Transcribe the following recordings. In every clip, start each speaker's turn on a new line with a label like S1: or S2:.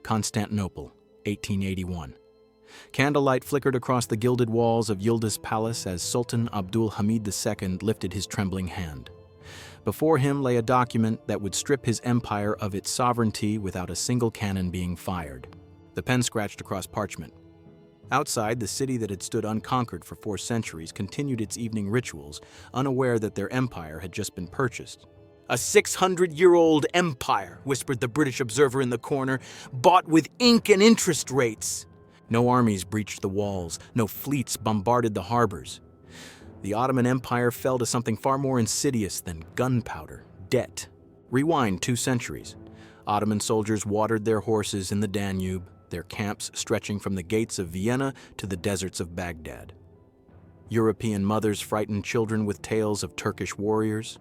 S1: Constantinople, 1881. Candlelight flickered across the gilded walls of Yildiz Palace as Sultan Abdul Hamid II lifted his trembling hand. Before him lay a document that would strip his empire of its sovereignty without a single cannon being fired. The pen scratched across parchment. Outside, the city that had stood unconquered for 4 centuries continued its evening rituals, unaware that their empire had just been purchased. "A 600-year-old empire," whispered the British observer in the corner, "bought with ink and interest rates." No armies breached the walls, no fleets bombarded the harbors. The Ottoman Empire fell to something far more insidious than gunpowder: debt. Rewind 2 centuries. Ottoman soldiers watered their horses in the Danube, their camps stretching from the gates of Vienna to the deserts of Baghdad. European mothers frightened children with tales of Turkish warriors.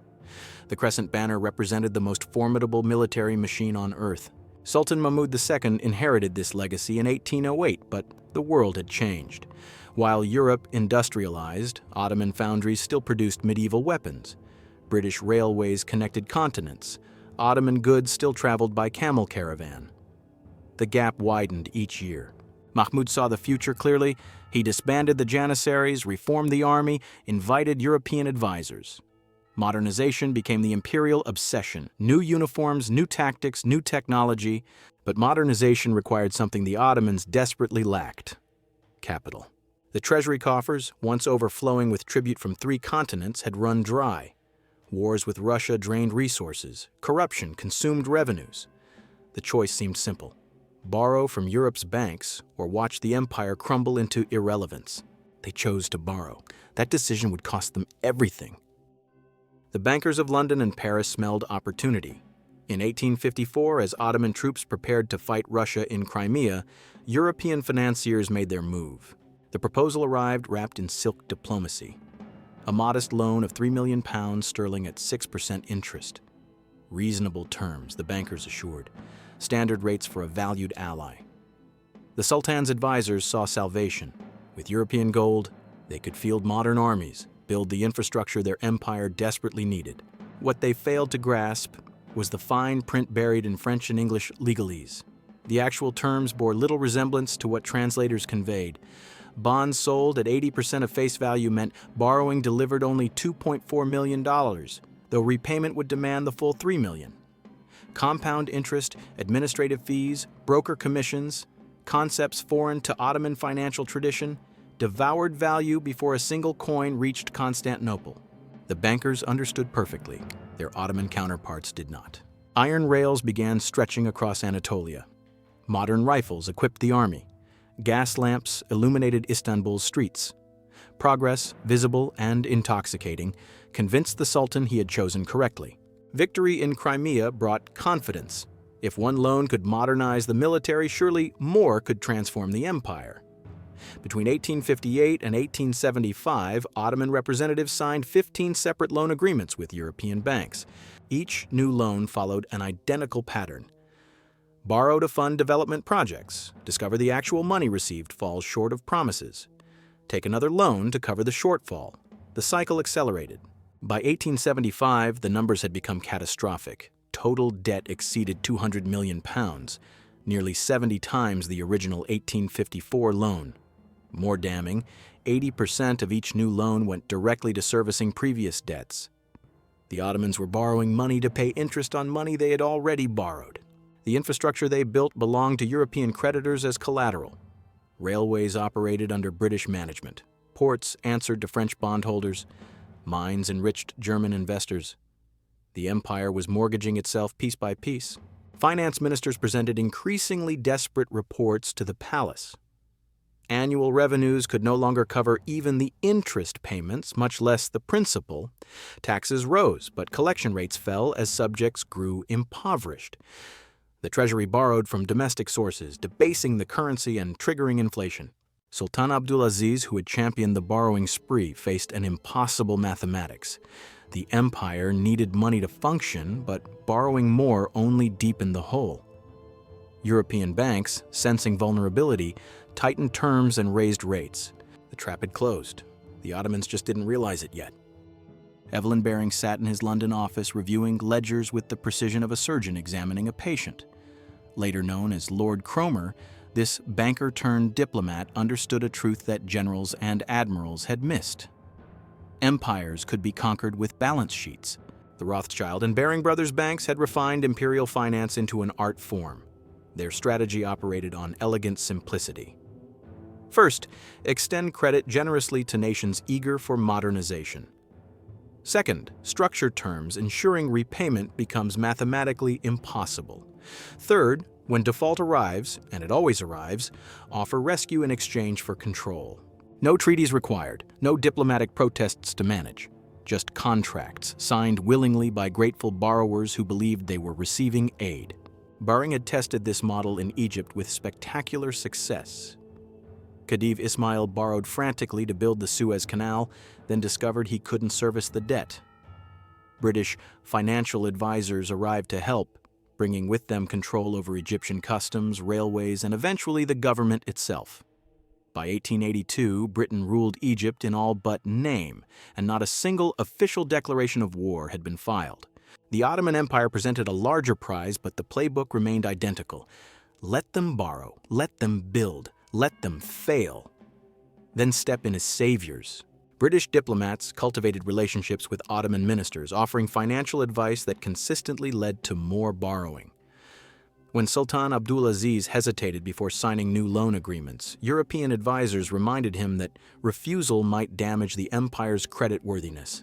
S1: The crescent banner represented the most formidable military machine on earth. Sultan Mahmud II inherited this legacy in 1808, but the world had changed. While Europe industrialized, Ottoman foundries still produced medieval weapons. British railways connected continents. Ottoman goods still traveled by camel caravan. The gap widened each year. Mahmud saw the future clearly. He disbanded the Janissaries, reformed the army, invited European advisors. Modernization became the imperial obsession. New uniforms, new tactics, new technology. But modernization required something the Ottomans desperately lacked: capital. The treasury coffers, once overflowing with tribute from 3 continents, had run dry. Wars with Russia drained resources. Corruption consumed revenues. The choice seemed simple: borrow from Europe's banks or watch the empire crumble into irrelevance. They chose to borrow. That decision would cost them everything. The bankers of London and Paris smelled opportunity. In 1854, as Ottoman troops prepared to fight Russia in Crimea, European financiers made their move. The proposal arrived wrapped in silk diplomacy. A modest loan of £3 million sterling at 6% interest. Reasonable terms, the bankers assured. Standard rates for a valued ally. The Sultan's advisors saw salvation. With European gold, they could field modern armies, build the infrastructure their empire desperately needed. What they failed to grasp was the fine print buried in French and English legalese. The actual terms bore little resemblance to what translators conveyed. Bonds sold at 80% of face value meant borrowing delivered only $2.4 million, though repayment would demand the full $3 million. Compound interest, administrative fees, broker commissions, concepts foreign to Ottoman financial tradition, devoured value before a single coin reached Constantinople. The bankers understood perfectly. Their Ottoman counterparts did not. Iron rails began stretching across Anatolia. Modern rifles equipped the army. Gas lamps illuminated Istanbul's streets. Progress, visible and intoxicating, convinced the Sultan he had chosen correctly. Victory in Crimea brought confidence. If one loan could modernize the military, surely more could transform the empire. Between 1858 and 1875, Ottoman representatives signed 15 separate loan agreements with European banks. Each new loan followed an identical pattern. Borrow to fund development projects. Discover the actual money received falls short of promises. Take another loan to cover the shortfall. The cycle accelerated. By 1875, the numbers had become catastrophic. Total debt exceeded £200 million, nearly 70 times the original 1854 loan. More damning, 80% of each new loan went directly to servicing previous debts. The Ottomans were borrowing money to pay interest on money they had already borrowed. The infrastructure they built belonged to European creditors as collateral. Railways operated under British management. Ports answered to French bondholders. Mines enriched German investors. The empire was mortgaging itself piece by piece. Finance ministers presented increasingly desperate reports to the palace. Annual revenues could no longer cover even the interest payments, much less the principal. Taxes rose, but collection rates fell as subjects grew impoverished. The treasury borrowed from domestic sources, debasing the currency and triggering inflation. Sultan Abdulaziz, who had championed the borrowing spree, faced an impossible mathematics. The empire needed money to function, but borrowing more only deepened the hole. European banks, sensing vulnerability, tightened terms and raised rates. The trap had closed. The Ottomans just didn't realize it yet. Evelyn Baring sat in his London office reviewing ledgers with the precision of a surgeon examining a patient. Later known as Lord Cromer, this banker-turned-diplomat understood a truth that generals and admirals had missed. Empires could be conquered with balance sheets. The Rothschild and Baring Brothers banks had refined imperial finance into an art form. Their strategy operated on elegant simplicity. First, extend credit generously to nations eager for modernization. Second, structure terms ensuring repayment becomes mathematically impossible. Third, when default arrives, and it always arrives, offer rescue in exchange for control. No treaties required, no diplomatic protests to manage. Just contracts signed willingly by grateful borrowers who believed they were receiving aid. Baring had tested this model in Egypt with spectacular success. Khedive Ismail borrowed frantically to build the Suez Canal, then discovered he couldn't service the debt. British financial advisors arrived to help, bringing with them control over Egyptian customs, railways, and eventually the government itself. By 1882, Britain ruled Egypt in all but name, and not a single official declaration of war had been filed. The Ottoman Empire presented a larger prize, but the playbook remained identical. Let them borrow, let them build, let them fail. Then step in as saviors. British diplomats cultivated relationships with Ottoman ministers, offering financial advice that consistently led to more borrowing. When Sultan Abdulaziz hesitated before signing new loan agreements, European advisors reminded him that refusal might damage the empire's creditworthiness.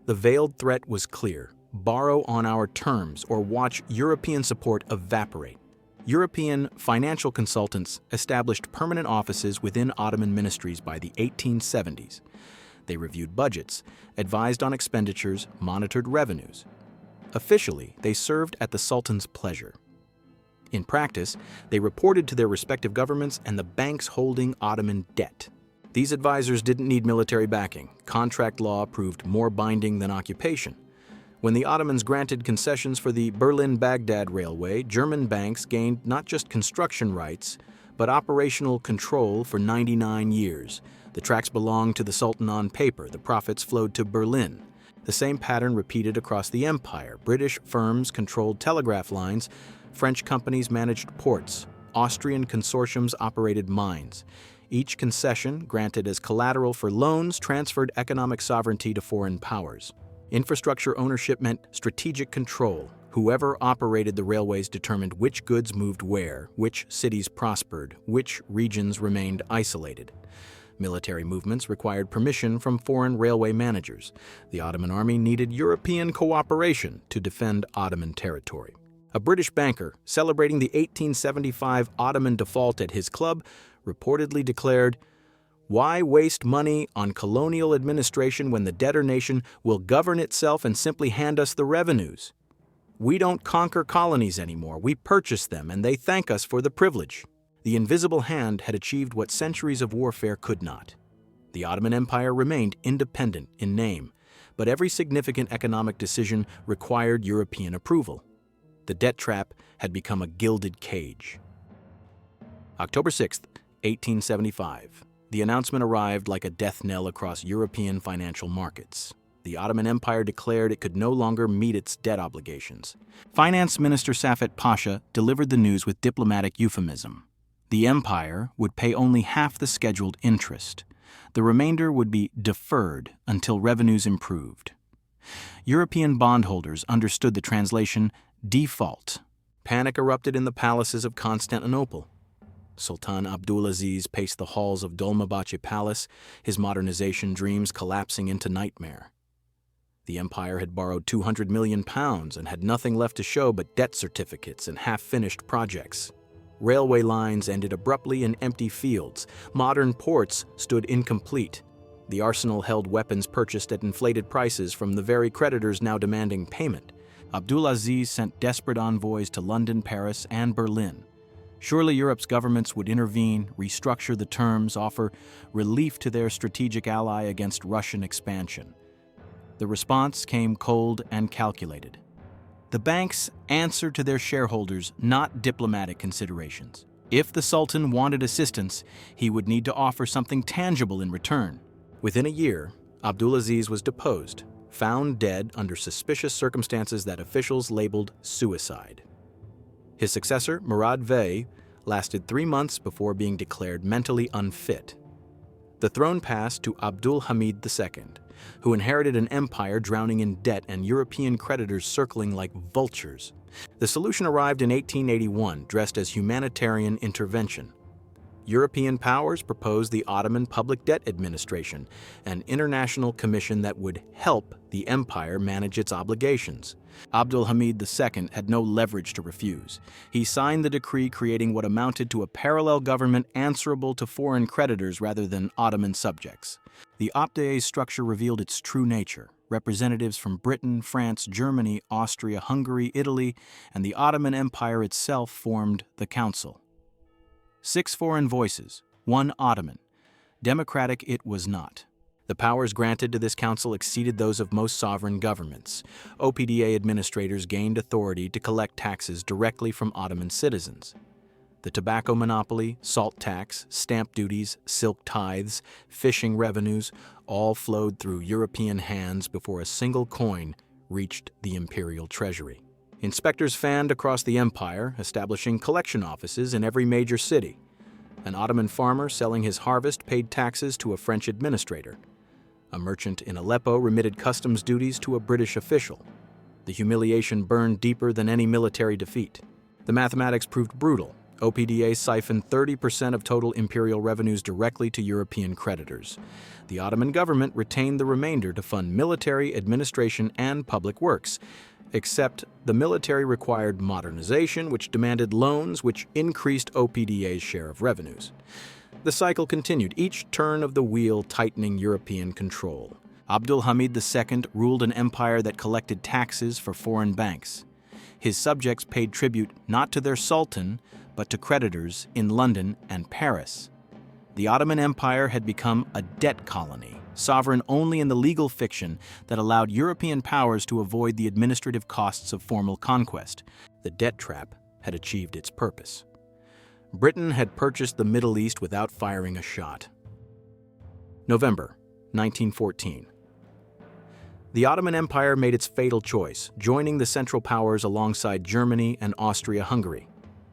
S1: The veiled threat was clear: borrow on our terms or watch European support evaporate. European financial consultants established permanent offices within Ottoman ministries by the 1870s. They reviewed budgets, advised on expenditures, monitored revenues. Officially, they served at the Sultan's pleasure. In practice, they reported to their respective governments and the banks holding Ottoman debt. These advisors didn't need military backing. Contract law proved more binding than occupation. When the Ottomans granted concessions for the Berlin-Baghdad Railway, German banks gained not just construction rights, but operational control for 99 years. The tracks belonged to the Sultan on paper, the profits flowed to Berlin. The same pattern repeated across the empire. British firms controlled telegraph lines, French companies managed ports, Austrian consortiums operated mines. Each concession, granted as collateral for loans, transferred economic sovereignty to foreign powers. Infrastructure ownership meant strategic control. Whoever operated the railways determined which goods moved where, which cities prospered, which regions remained isolated. Military movements required permission from foreign railway managers. The Ottoman army needed European cooperation to defend Ottoman territory. A British banker, celebrating the 1875 Ottoman default at his club, reportedly declared, "Why waste money on colonial administration when the debtor nation will govern itself and simply hand us the revenues? We don't conquer colonies anymore, we purchase them, and they thank us for the privilege." The invisible hand had achieved what centuries of warfare could not. The Ottoman Empire remained independent in name, but every significant economic decision required European approval. The debt trap had become a gilded cage. October 6, 1875. The announcement arrived like a death knell across European financial markets. The Ottoman Empire declared it could no longer meet its debt obligations. Finance Minister Safet Pasha delivered the news with diplomatic euphemism. The empire would pay only half the scheduled interest. The remainder would be deferred until revenues improved. European bondholders understood the translation default. Panic erupted in the palaces of Constantinople. Sultan Abdulaziz paced the halls of Dolmabahce Palace, his modernization dreams collapsing into nightmare. The empire had borrowed £200 million and had nothing left to show but debt certificates and half-finished projects. Railway lines ended abruptly in empty fields. Modern ports stood incomplete. The arsenal held weapons purchased at inflated prices from the very creditors now demanding payment. Abdulaziz sent desperate envoys to London, Paris, and Berlin. Surely Europe's governments would intervene, restructure the terms, offer relief to their strategic ally against Russian expansion. The response came cold and calculated. The banks answered to their shareholders, not diplomatic considerations. If the Sultan wanted assistance, he would need to offer something tangible in return. Within a year, Abdulaziz was deposed, found dead under suspicious circumstances that officials labeled suicide. His successor, Murad Bey, lasted 3 months before being declared mentally unfit. The throne passed to Abdul Hamid II, who inherited an empire drowning in debt and European creditors circling like vultures. The solution arrived in 1881, dressed as humanitarian intervention. European powers proposed the Ottoman Public Debt Administration, an international commission that would help the empire manage its obligations. Abdul Hamid II had no leverage to refuse. He signed the decree creating what amounted to a parallel government answerable to foreign creditors rather than Ottoman subjects. The Optia's structure revealed its true nature. Representatives from Britain, France, Germany, Austria, Hungary, Italy, and the Ottoman Empire itself formed the council. 6 foreign voices, 1 Ottoman. Democratic it was not. The powers granted to this council exceeded those of most sovereign governments. OPDA administrators gained authority to collect taxes directly from Ottoman citizens. The tobacco monopoly, salt tax, stamp duties, silk tithes, fishing revenues all flowed through European hands before a single coin reached the imperial treasury. Inspectors fanned across the empire, establishing collection offices in every major city. An Ottoman farmer selling his harvest paid taxes to a French administrator. A merchant in Aleppo remitted customs duties to a British official. The humiliation burned deeper than any military defeat. The mathematics proved brutal. OPDA siphoned 30% of total imperial revenues directly to European creditors. The Ottoman government retained the remainder to fund military, administration, and public works, except the military required modernization, which demanded loans, which increased OPDA's share of revenues. The cycle continued, each turn of the wheel tightening European control. Abdul Hamid II ruled an empire that collected taxes for foreign banks. His subjects paid tribute not to their sultan, but to creditors in London and Paris. The Ottoman Empire had become a debt colony, sovereign only in the legal fiction that allowed European powers to avoid the administrative costs of formal conquest. The debt trap had achieved its purpose. Britain had purchased the Middle East without firing a shot. November 1914. The Ottoman Empire made its fatal choice, joining the Central Powers alongside Germany and Austria-Hungary.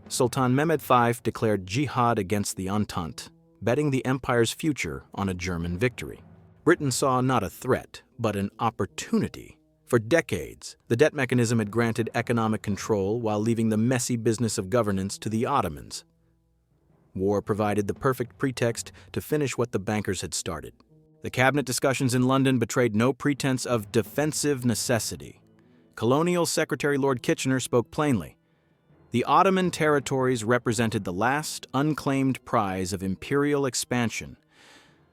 S1: Sultan Mehmed V declared jihad against the Entente, betting the empire's future on a German victory. Britain saw not a threat, but an opportunity. For decades, the debt mechanism had granted economic control while leaving the messy business of governance to the Ottomans. War provided the perfect pretext to finish what the bankers had started. The cabinet discussions in London betrayed no pretense of defensive necessity. Colonial Secretary Lord Kitchener spoke plainly. The Ottoman territories represented the last unclaimed prize of imperial expansion.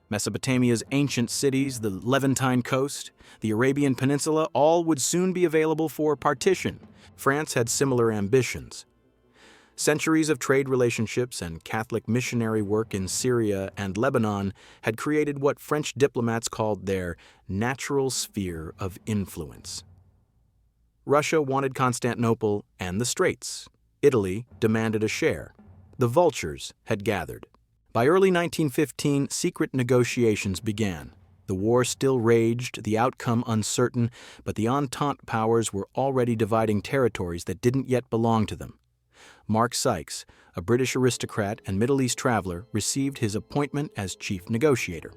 S1: Mesopotamia's ancient cities, the Levantine coast, the Arabian Peninsula, all would soon be available for partition. France had similar ambitions. Centuries of trade relationships and Catholic missionary work in Syria and Lebanon had created what French diplomats called their natural sphere of influence. Russia wanted Constantinople and the Straits. Italy demanded a share. The vultures had gathered. By early 1915, secret negotiations began. The war still raged, the outcome uncertain, but the Entente powers were already dividing territories that didn't yet belong to them. Mark Sykes, a British aristocrat and Middle East traveler, received his appointment as chief negotiator.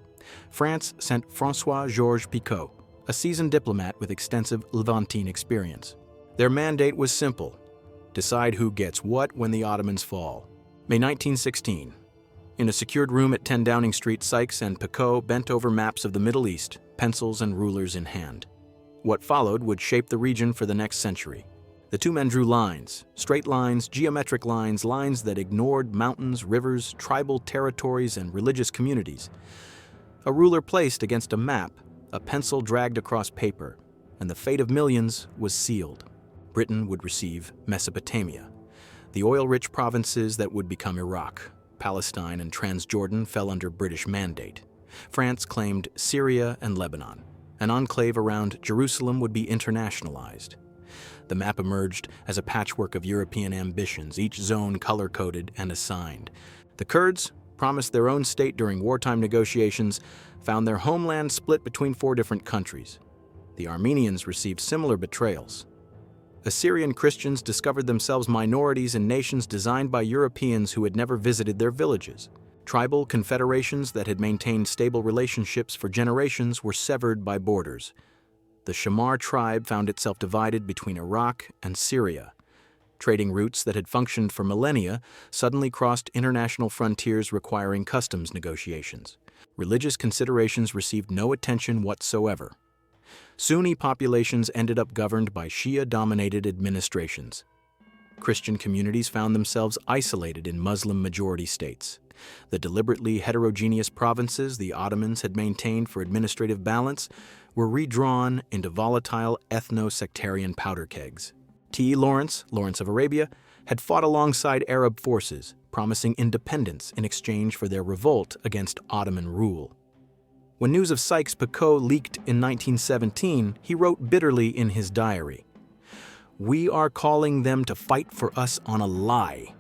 S1: France sent François-Georges Picot, a seasoned diplomat with extensive Levantine experience. Their mandate was simple: decide who gets what when the Ottomans fall. May 1916. In a secured room at 10 Downing Street, Sykes and Picot bent over maps of the Middle East, pencils and rulers in hand. What followed would shape the region for the next century. The two men drew lines, straight lines, geometric lines, lines that ignored mountains, rivers, tribal territories, and religious communities. A ruler placed against a map, a pencil dragged across paper, and the fate of millions was sealed. Britain would receive Mesopotamia, the oil-rich provinces that would become Iraq. Palestine and Transjordan fell under British mandate. France claimed Syria and Lebanon. An enclave around Jerusalem would be internationalized. The map emerged as a patchwork of European ambitions, each zone color-coded and assigned. The Kurds, promised their own state during wartime negotiations, found their homeland split between 4 different countries. The Armenians received similar betrayals. Assyrian Christians discovered themselves minorities in nations designed by Europeans who had never visited their villages. Tribal confederations that had maintained stable relationships for generations were severed by borders. The Shamar tribe found itself divided between Iraq and Syria. Trading routes that had functioned for millennia suddenly crossed international frontiers requiring customs negotiations. Religious considerations received no attention whatsoever. Sunni populations ended up governed by Shia-dominated administrations. Christian communities found themselves isolated in Muslim-majority states. The deliberately heterogeneous provinces the Ottomans had maintained for administrative balance were redrawn into volatile ethno-sectarian powder kegs. T. Lawrence of Arabia, had fought alongside Arab forces, promising independence in exchange for their revolt against Ottoman rule. When news of Sykes-Picot leaked in 1917, he wrote bitterly in his diary, "We are calling them to fight for us on a lie,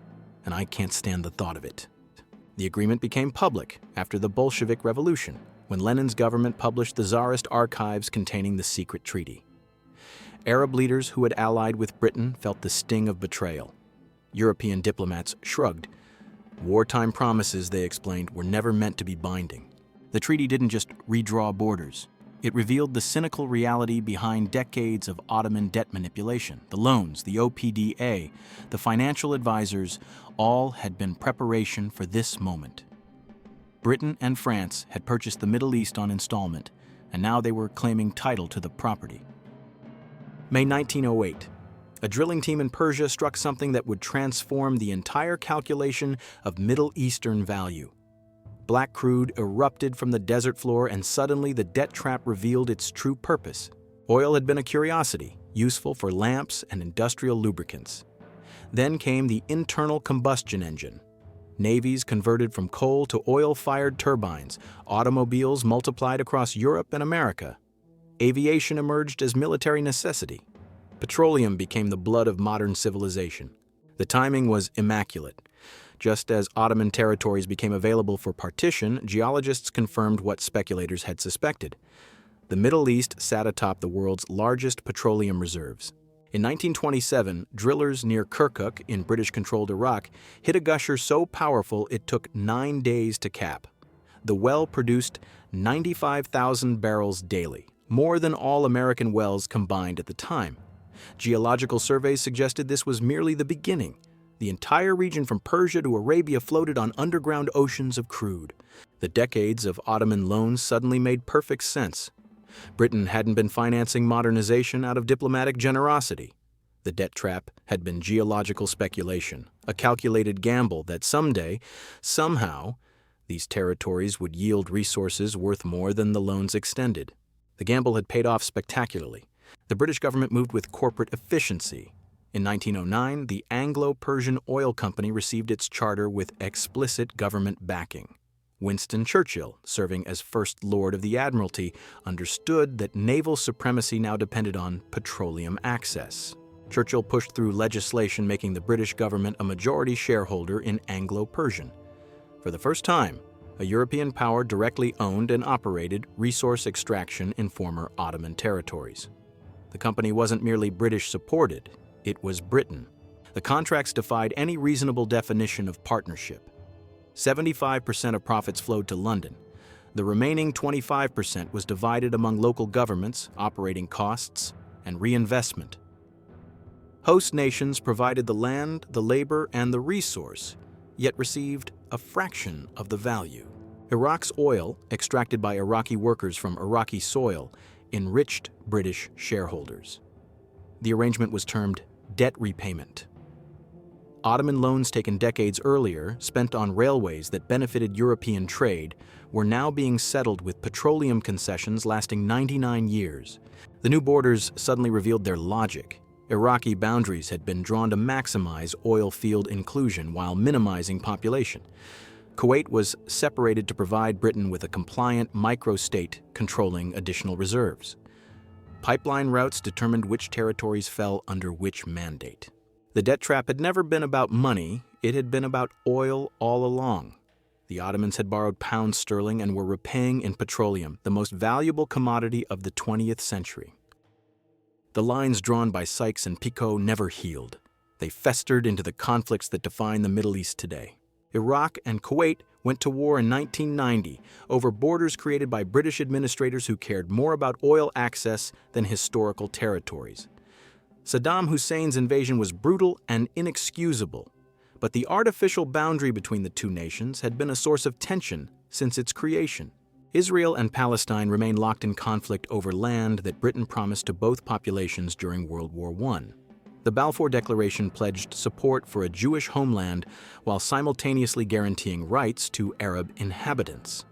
S1: and I can't stand the thought of it." The agreement became public after the Bolshevik Revolution, when Lenin's government published the Tsarist archives containing the secret treaty. Arab leaders who had allied with Britain felt the sting of betrayal. European diplomats shrugged. Wartime promises, they explained, were never meant to be binding. The treaty didn't just redraw borders. It revealed the cynical reality behind decades of Ottoman debt manipulation. The loans, the OPDA, the financial advisors, all had been preparation for this moment. Britain and France had purchased the Middle East on installment, and now they were claiming title to the property. May 1908. A drilling team in Persia struck something that would transform the entire calculation of Middle Eastern value. Black crude erupted from the desert floor, and suddenly the debt trap revealed its true purpose. Oil had been a curiosity, useful for lamps and industrial lubricants. Then came the internal combustion engine. Navies converted from coal to oil-fired turbines. Automobiles multiplied across Europe and America. Aviation emerged as military necessity. Petroleum became the blood of modern civilization. The timing was immaculate. Just as Ottoman territories became available for partition, geologists confirmed what speculators had suspected. The Middle East sat atop the world's largest petroleum reserves. In 1927, drillers near Kirkuk in British-controlled Iraq hit a gusher so powerful it took 9 days to cap. The well produced 95,000 barrels daily, more than all American wells combined at the time. Geological surveys suggested this was merely the beginning. The entire region from Persia to Arabia floated on underground oceans of crude. The decades of Ottoman loans suddenly made perfect sense. Britain hadn't been financing modernization out of diplomatic generosity. The debt trap had been geological speculation, a calculated gamble that someday, somehow, these territories would yield resources worth more than the loans extended. The gamble had paid off spectacularly. The British government moved with corporate efficiency. In 1909, the Anglo-Persian Oil Company received its charter with explicit government backing. Winston Churchill, serving as First Lord of the Admiralty, understood that naval supremacy now depended on petroleum access. Churchill pushed through legislation making the British government a majority shareholder in Anglo-Persian. For the first time, a European power directly owned and operated resource extraction in former Ottoman territories. The company wasn't merely British-supported. It was Britain. The contracts defied any reasonable definition of partnership. 75% of profits flowed to London. The remaining 25% was divided among local governments, operating costs, and reinvestment. Host nations provided the land, the labor, and the resource, yet received a fraction of the value. Iraq's oil, extracted by Iraqi workers from Iraqi soil, enriched British shareholders. The arrangement was termed debt repayment. Ottoman loans taken decades earlier, spent on railways that benefited European trade, were now being settled with petroleum concessions lasting 99 years. The new borders suddenly revealed their logic. Iraqi boundaries had been drawn to maximize oil field inclusion while minimizing population. Kuwait was separated to provide Britain with a compliant microstate controlling additional reserves. Pipeline routes determined which territories fell under which mandate. The debt trap had never been about money, it had been about oil all along. The Ottomans had borrowed pounds sterling and were repaying in petroleum, the most valuable commodity of the 20th century. The lines drawn by Sykes and Picot never healed. They festered into the conflicts that define the Middle East today. Iraq and Kuwait went to war in 1990 over borders created by British administrators who cared more about oil access than historical territories. Saddam Hussein's invasion was brutal and inexcusable, but the artificial boundary between the two nations had been a source of tension since its creation. Israel and Palestine remain locked in conflict over land that Britain promised to both populations during World War I. The Balfour Declaration pledged support for a Jewish homeland while simultaneously guaranteeing rights to Arab inhabitants.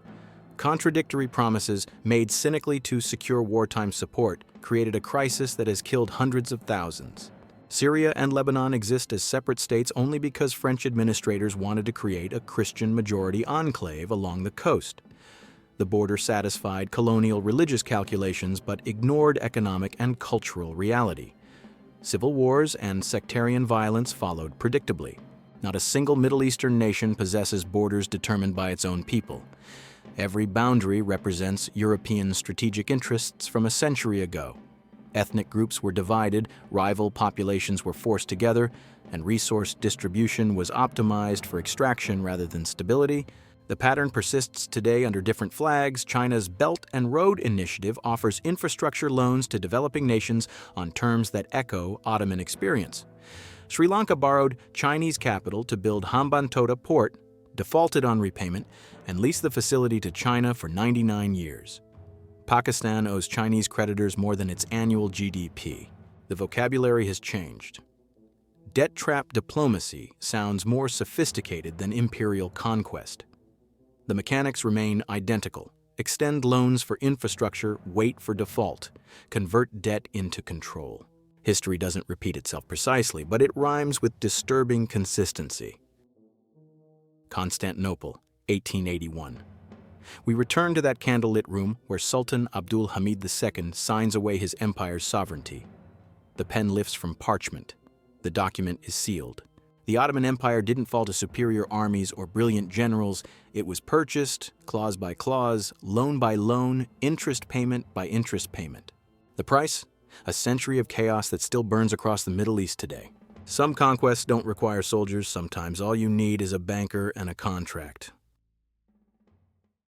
S1: Contradictory promises made cynically to secure wartime support created a crisis that has killed hundreds of thousands. Syria and Lebanon exist as separate states only because French administrators wanted to create a Christian-majority enclave along the coast. The border satisfied colonial religious calculations but ignored economic and cultural reality. Civil wars and sectarian violence followed predictably. Not a single Middle Eastern nation possesses borders determined by its own people. Every boundary represents European strategic interests from a century ago. Ethnic groups were divided, rival populations were forced together, and resource distribution was optimized for extraction rather than stability. The pattern persists today under different flags. China's Belt and Road Initiative offers infrastructure loans to developing nations on terms that echo Ottoman experience. Sri Lanka borrowed Chinese capital to build Hambantota Port, defaulted on repayment, and leased the facility to China for 99 years. Pakistan owes Chinese creditors more than its annual GDP. The vocabulary has changed. Debt trap diplomacy sounds more sophisticated than imperial conquest. The mechanics remain identical. Extend loans for infrastructure, wait for default. Convert debt into control. History doesn't repeat itself precisely, but it rhymes with disturbing consistency. Constantinople, 1881. We return to that candlelit room where Sultan Abdul Hamid II signs away his empire's sovereignty. The pen lifts from parchment. The document is sealed. The Ottoman Empire didn't fall to superior armies or brilliant generals. It was purchased, clause by clause, loan by loan, interest payment by interest payment. The price? A century of chaos that still burns across the Middle East today. Some conquests don't require soldiers. Sometimes all you need is a banker and a contract.